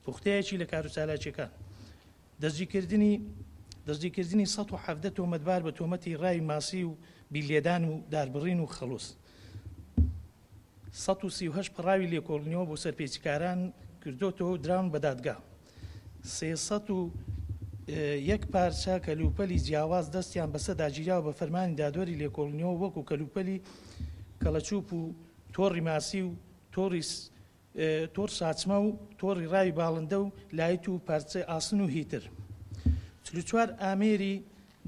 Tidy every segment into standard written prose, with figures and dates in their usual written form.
پوختەیەکی لە کاروسالاچیەکان دەستگیرکردنی 170 تۆمەتبار بە تۆمەتی ڕای ماسی و بیلێدان و داربڕین و خەڵوس 138 پڕاوی لێکۆڵنەوە بۆ سەرپێچیکاران کردوتەوە و دراون بە دادگا 301 پارچە کەلوپەلی جیاواز دەستیان بەسە داگیراوە بە فەرمانی دادوەری لێکۆڵنەوە وەکو کەلوپەلی کەڵەچوپ و تۆڕی ماسی و تۆڕ ساچمە و تۆڕی ڕاوی باڵندە و لایت و پارچە ئاسن و هیتر 44 ئامێری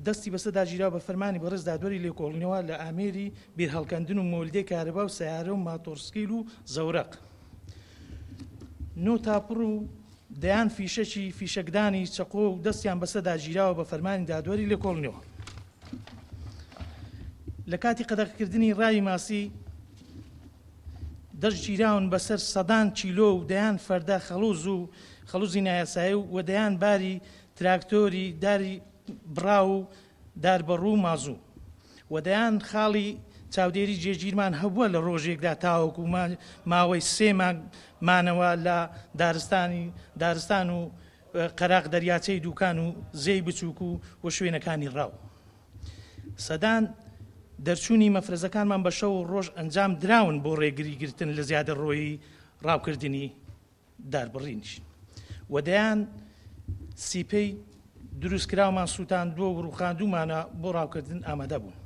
دەستی بەسە داگیراوە بە فەرمانی بەڕێز دادوەری لێکۆڵنەوە لە ئامێری بیرهەڵکەندن و مۆلدەی کارەبا و سەیارە و ماتۆرسکیل و زەورەق 9 تاپڕ و دەیان فیشەکدانی چەقۆ و دەستیان بەسە داگیراوە بە فەرمانی دادوەری لێکۆڵنەوە لە کاتی قەدەغکردنی ڕاوی ماسی دەست گیراون بەسەر سەدان چیلۆ و دەیان فەردە خەڵوزی نایاسایی و دەیان باری تراکتۆری داری بڕا و داربەڕوو مازوو و دەیان خاڵی چاودێری جێگیرمان هەبووە لە ڕۆژێکدا تاوەکو ماوەی 3 مانەوە لە دارستان و قەراق دەریاچەی دووکان و زەی بچووک و شوێنەکانی ڕاو سەدان دەرچوونی مەفرەزەکانمان بە شەو و ڕۆژ ئەنجام دراون بۆ ڕێگریگرتن لە زیادە ڕۆیی ڕاوکردنی داربڕینش و دەیان سیپەی دروستکراومان سووتاندووە و ڕووخاندوومانە بۆ ڕاوکردن ئامادە بوون